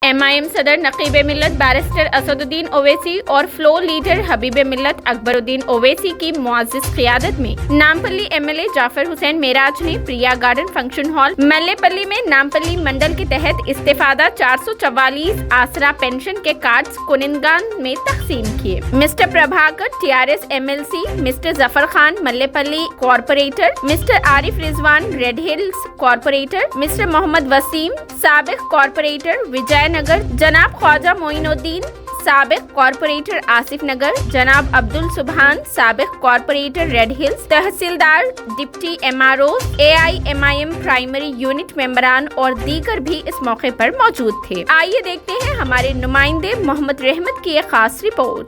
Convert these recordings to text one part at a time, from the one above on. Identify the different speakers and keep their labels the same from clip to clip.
Speaker 1: MIM सदर नकीब मिल्लत barrister Asaduddin Owaisi और floor leader हबीब मिल्लत अकबरुद्दीन ओवैसी की मुअज़्ज़ज़ क़ियादत में नामपल्ली MLA जाफर हुसैन मेराज ने प्रिया गार्डन फंक्शन हॉल मल्लेपल्ली में नामपल्ली मंडल के तहत इस्तेफादा 444 आसरा पेंशन के कार्ड्स कुनिंदगान में तकसीम किए। Mister Prabhakar TRS MLC, mister Zafar Khan Mallepally corporator, mister Arif Rizwan Red Hills corporator, mister Mohammed Waseem साबिक कॉरपोरेटर विजयनगर, जनाब ख्वाजा मोइनुद्दीन साबिक कॉरपोरेटर आसिफ नगर, जनाब अब्दुल सुबहान साबिक कॉरपोरेटर रेड हिल्स, तहसीलदार deputy MRO, AIMIM primary unit मेंबरान और दीगर भी इस मौके पर मौजूद थे। आइए देखते हैं हमारे नुमाइंदे मोहम्मद रहमत की एक खास रिपोर्ट।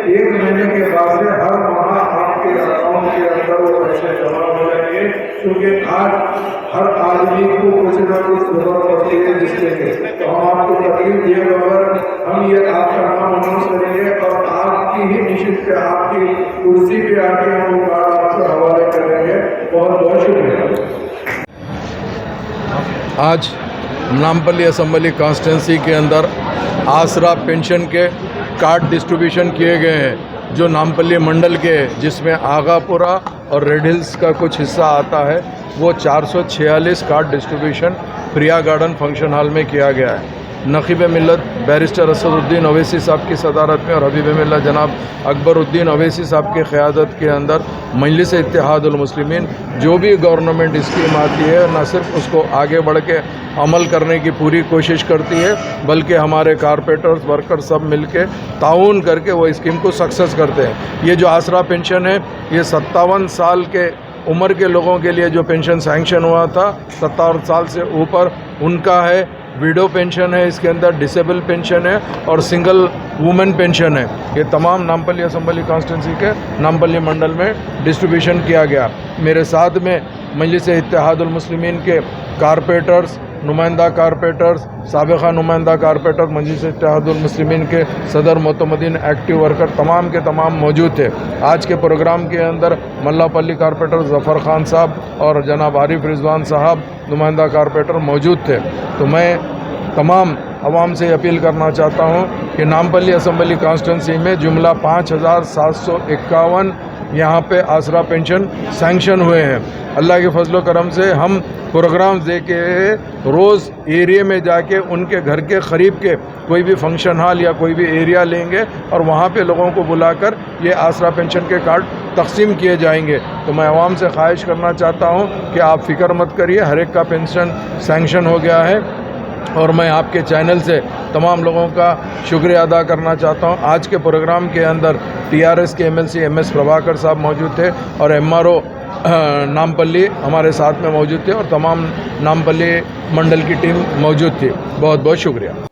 Speaker 2: एक महीने के बाद से हर माह आपके अकाउंट के अंदर वो पैसे जमा हो जाएंगे, क्योंकि आज हर आदमी को कुछ न कुछ जरूरत पड़ती है रिश्ते में। तो हम आपको तकलीफ दिए बगैर हम ये आपका नाम अनाउंस करेंगे और आपकी ही निश्चित पे आपकी कुर्सी पे आके हम वो कार्ड आपको हवाले करेंगे। बहुत बहुत शुक्रिया।
Speaker 3: आज नामपल्ली असम्बली कॉन्स्टिट्यूंसी के अंदर आसरा पेंशन के कार्ड डिस्ट्रीब्यूशन किए गए हैं, जो नामपल्ली मंडल के जिसमें आगापुरा और रेड हिल्स का कुछ हिस्सा आता है। वो 446 कार्ड डिस्ट्रीब्यूशन प्रिया गार्डन फंक्शन हॉल में किया गया है। नकीब मिल्लत बैरिस्टर असदुद्दीन ओवैसी साहब की सदारत में और हबीब मिल्लत जनाब अकबरुद्दीन ओवैसी साहब की क़यादत के अंदर मजलिस इत्तेहादुल मुस्लिमीन जो भी गवर्नमेंट स्कीम आती है न सिर्फ उसको आगे बढ़ के अमल करने की पूरी कोशिश करती है, बल्कि हमारे कारपोरेटर्स वर्कर सब मिल के ताउन करके वो स्कीम को सक्सेस करते हैं। ये जो आसरा पेंशन है, ये 57 साल के उम्र के लोगों के लिए जो पेंशन सैंक्शन हुआ था, 57 साल से ऊपर उनका है। विडो पेंशन है, इसके अंदर डिसेबल पेंशन है और सिंगल वुमेन पेंशन है। ये तमाम नामपल्ली असम्बली कॉन्स्टिट्यूंसी के नामपल्ली मंडल में डिस्ट्रीब्यूशन किया गया। मेरे साथ में मजलिस इत्तेहादुल मुस्लिमीन के कारपोरेटर्स, नुमाइंदा कारपोरेटर्स, साबिक़ा नुमाइंदा कारपोरेटर, मजलिस इत्तेहादुल मुस्लिमीन के सदर मोतमदीन एक्टिव वर्कर तमाम के तमाम मौजूद थे। आज के प्रोग्राम के अंदर मल्लापल्ली कारपोरेटर जफ़र खान साहब और जनाब आरिफ रिजवान साहब नुमाइंदा कारपोरेटर मौजूद थे। तो मैं तमाम आवाम से अपील करना चाहता हूँ कि नामपल्ली असम्बली कॉन्स्टिट्यूंसी में जुमला 5751 यहाँ पे आसरा पेंशन सैंक्शन हुए हैं। अल्लाह के फजलो करम से हम प्रोग्राम दे के रोज़ एरिया में जाके उनके घर के करीब के कोई भी फंक्शन हॉल या कोई भी एरिया लेंगे और वहाँ पे लोगों को बुलाकर ये आसरा पेंशन के कार्ड तकसीम किए जाएंगे। तो मैं आवाम से ख्वाहिश करना चाहता हूँ कि आप फ़िक्र मत करिए, हर एक का पेंशन सैंक्शन हो गया है। और मैं आपके चैनल से तमाम लोगों का शुक्रिया अदा करना चाहता हूं। आज के प्रोग्राम के अंदर TRS के MLC MS प्रभाकर साहब मौजूद थे और MRO नामपल्ली हमारे साथ में मौजूद थे और तमाम नामपल्ली मंडल की टीम मौजूद थी। बहुत बहुत शुक्रिया।